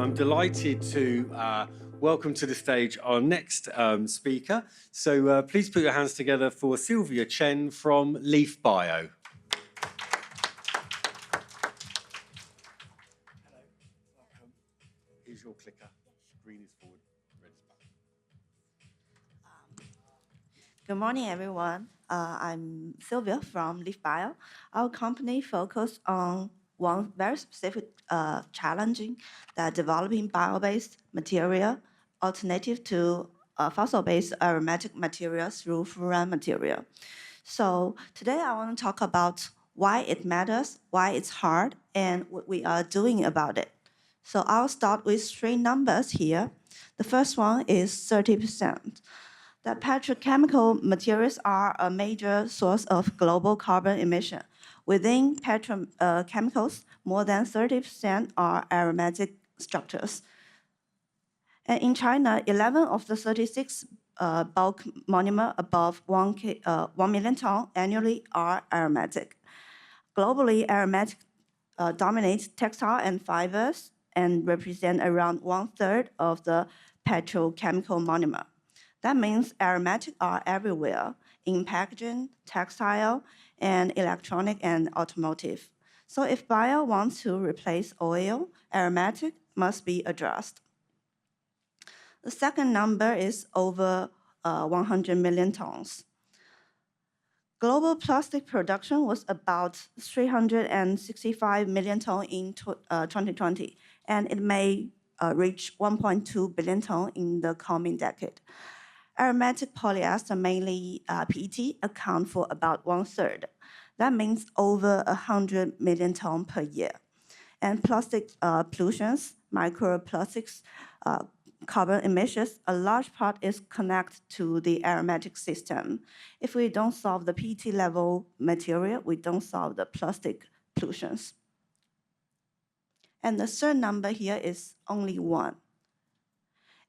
I'm delighted to welcome to the stage our next speaker. So please put your hands together for Sylvia Chen from Leaf Bio. Hello, welcome. Here's your clicker. Green is forward, red is back. Good morning, everyone. I'm Sylvia from Leaf Bio. Our company focuses on one very specific challenging, that developing bio-based material alternative to fossil-based aromatic materials through furan material. So today I want to talk about why it matters, why it's hard, and what we are doing about it. So I'll start with three numbers here. The first one is 30%. That petrochemical materials are a major source of global carbon emission. Within petrochemicals, more than 30% are aromatic structures. And in China, 11 of the 36 bulk monomer above 1 million ton annually are aromatic. Globally, aromatic dominates textile and fibers and represent around 1/3 of the petrochemical monomer. That means aromatics are everywhere in packaging, textile, and electronic and automotive. So if bio wants to replace oil, aromatic must be addressed. The second number is over 100 million tons. Global plastic production was about 365 million tons in 2020, and it may reach 1.2 billion tons in the coming decade. Aromatic polyester, mainly PET, account for about 1/3. That means over 100 million tons per year. And plastic pollutions, microplastics, carbon emissions, a large part is connected to the aromatic system. If we don't solve the PET level material, we don't solve the plastic pollutions. And the third number here is only one.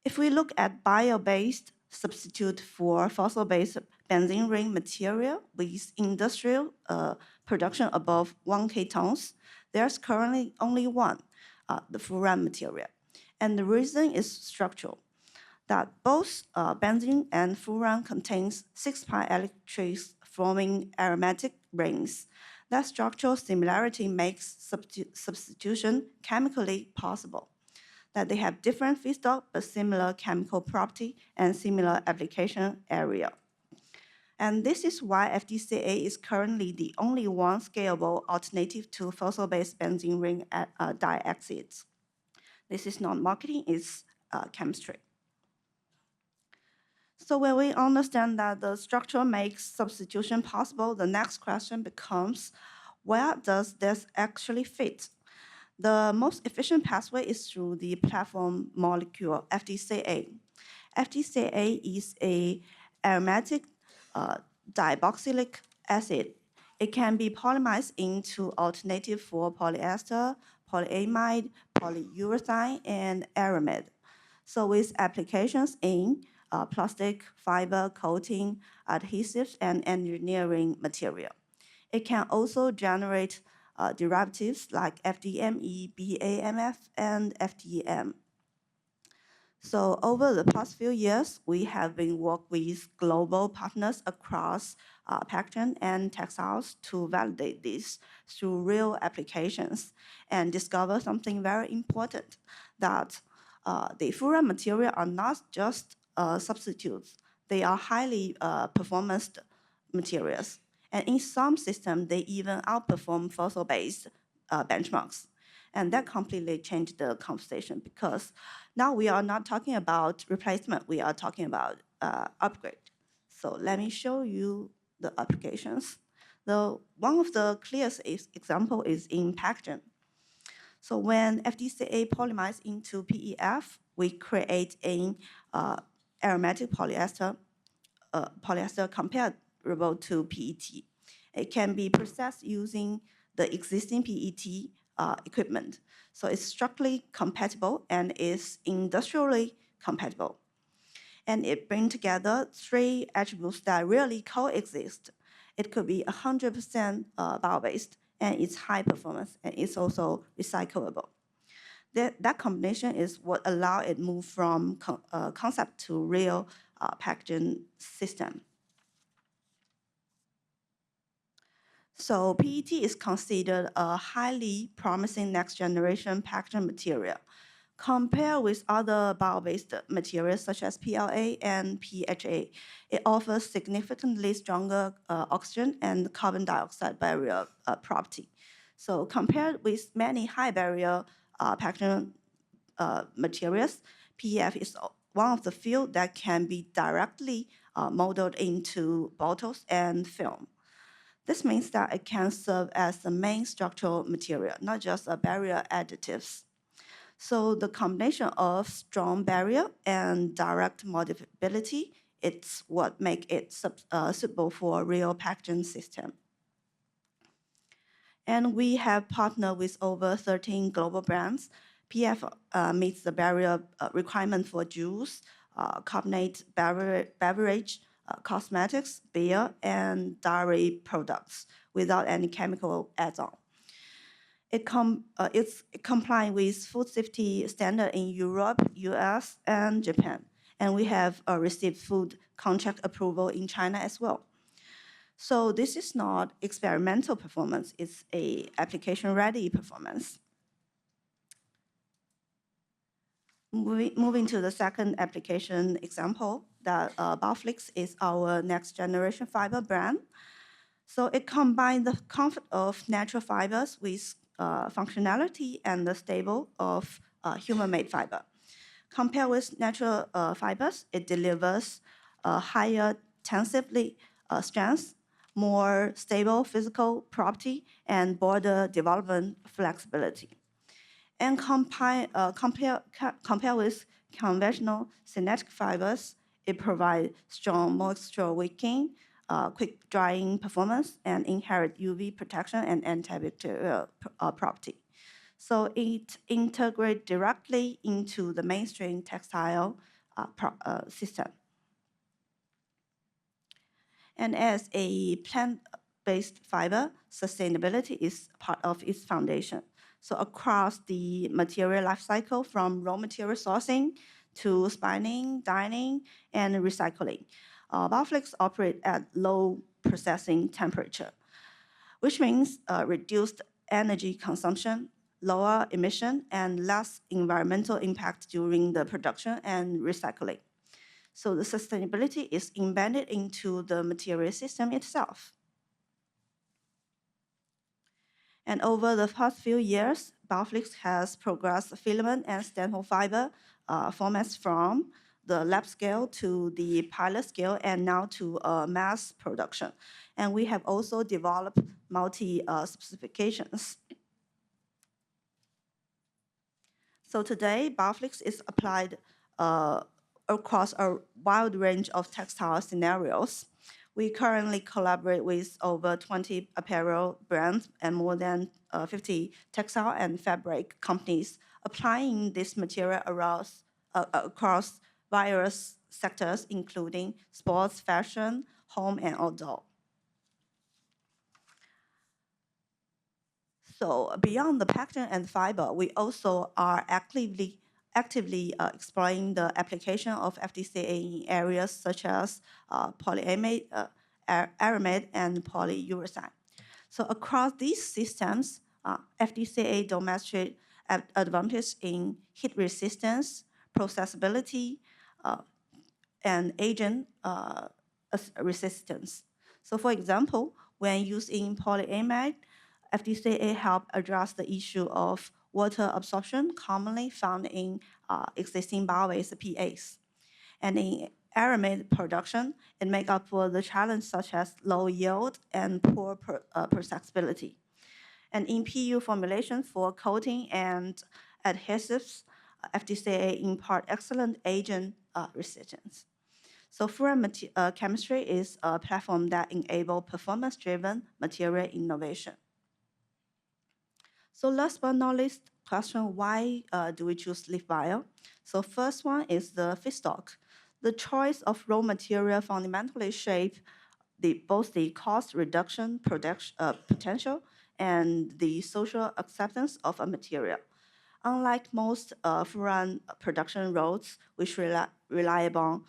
If we look at bio-based substitute for fossil-based benzene ring material with industrial production above 1K tons, there's currently only one, the furan material. And the reason is structural, that both benzene and furan contains 6-pi electrons forming aromatic rings. That structural similarity makes substitution chemically possible, that they have different feedstock but similar chemical property and similar application area. And this is why FDCA is currently the only one scalable alternative to fossil-based benzene ring diaxides. This is not marketing, it's chemistry. So when we understand that the structure makes substitution possible, the next question becomes, where does this actually fit? The most efficient pathway is through the platform molecule, FDCA. FDCA is an aromatic diboxylic acid. It can be polymerized into alternative for polyester, polyamide, polyurethane, and aramid. So with applications in plastic, fiber, coating, adhesives, and engineering material. It can also generate derivatives like FDME, BAMF, and FDM. So over the past few years, we have been working with global partners across packaging and textiles to validate this through real applications and discover something very important, that the furan material are not just substitutes. They are highly performance materials. And in some systems, they even outperform fossil-based benchmarks. And that completely changed the conversation, because now we are not talking about replacement, we are talking about upgrade. So let me show you the applications. One of the clearest example is in packaging. So when FDCA polymerizes into PEF, we create an aromatic polyester comparable to PET. It can be processed using the existing PET equipment. So it's structurally compatible and is industrially compatible. And it brings together three attributes that really coexist. It could be 100% bio-based, and it's high performance, and it's also recyclable. That combination is what allow it move from concept to real packaging system. So PET is considered a highly promising next generation packaging material. Compared with other bio-based materials such as PLA and PHA, it offers significantly stronger oxygen and carbon dioxide barrier property. So compared with many high barrier packaging materials, PEF is one of the few that can be directly molded into bottles and film. This means that it can serve as the main structural material, not just a barrier additives. So the combination of strong barrier and direct moldability, it's what makes it suitable for a real packaging system. And we have partnered with over 13 global brands. PF meets the barrier requirement for juice, carbonate beverage, cosmetics, beer, and dairy products without any chemical add-on. It's complying with food safety standard in Europe, US, and Japan. And we have received food contract approval in China as well. So this is not experimental performance, it's a application-ready performance. Moving to the second application example, that Bioflix is our next generation fiber brand. So it combines the comfort of natural fibers with functionality and the stable of human-made fiber. Compared with natural fibers, it delivers higher tensively strength, more stable physical property, and broader development flexibility. And compare with conventional synthetic fibers, it provides strong moisture wicking, quick drying performance, and inherent UV protection and antibacterial property. So it integrates directly into the mainstream textile system. And as a plant-based fiber, sustainability is part of its foundation. So across the material life cycle, from raw material sourcing to spinning, dyeing, and recycling, Bioflix operate at low processing temperature, which means reduced energy consumption, lower emission, and less environmental impact during the production and recycling. So the sustainability is embedded into the material system itself. And over the past few years, Bioflix has progressed filament and staple fiber formats from the lab scale to the pilot scale and now to mass production. And we have also developed multi-specifications. So today, Bioflix is applied across a wide range of textile scenarios. We currently collaborate with over 20 apparel brands and more than 50 textile and fabric companies, applying this material across various sectors, including sports, fashion, home, and outdoor. So beyond the packaging and fiber, we also are actively exploring the application of FDCA in areas such as polyamide, aramid, and polyurethane. So across these systems, FDCA demonstrates advantage in heat resistance, processability, and agent resistance. So for example, when used in polyamide, FDCA help address the issue of water absorption commonly found in existing bio-based PAs. And in aramid production, it makes up for the challenge such as low yield and poor processability. And in PU formulation for coating and adhesives, FDCA impart excellent agent resistance. So furan chemistry is a platform that enables performance-driven material innovation. So last but not least, question, why do we choose Leaf Bio? So first one is the feedstock. The choice of raw material fundamentally shape both the cost reduction potential and the social acceptance of a material. Unlike most furan production routes, which rely upon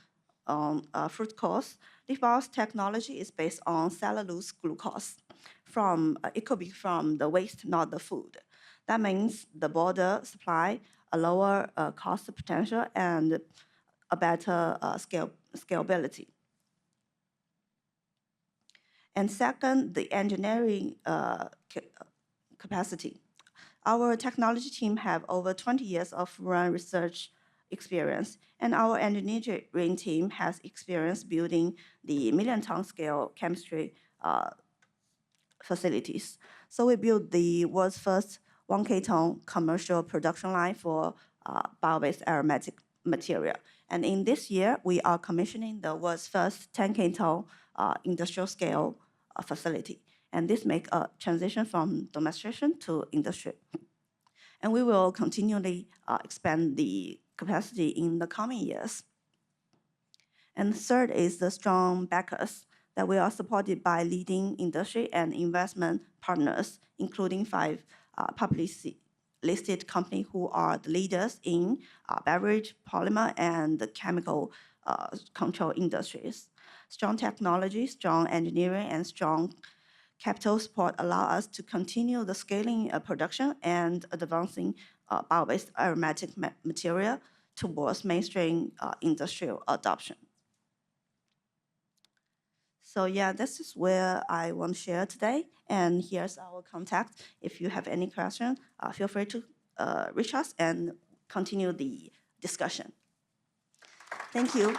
fructose, LiftBio's technology is based on cellulose glucose. It could be from the waste, not the food. That means the broader supply, a lower cost potential, and a better scalability. And second, the engineering capacity. Our technology team have over 20 years of run research experience, and our engineering team has experience building the million-ton scale chemistry facilities. So we built the world's first 1K ton commercial production line for bio-based aromatic material. And in this year, we are commissioning the world's first 10K ton industrial scale facility. And this makes a transition from demonstration to industry. And we will continually expand the capacity in the coming years. And third is the strong backers that we are supported by leading industry and investment partners, including 5 publicly listed companies who are the leaders in beverage, polymer, and the chemical control industries. Strong technology, strong engineering, and strong capital support allow us to continue the scaling production and advancing bio-based aromatic material towards mainstream industrial adoption. So yeah, this is where I want to share today. And here's our contact. If you have any questions, feel free to reach us and continue the discussion. Thank you.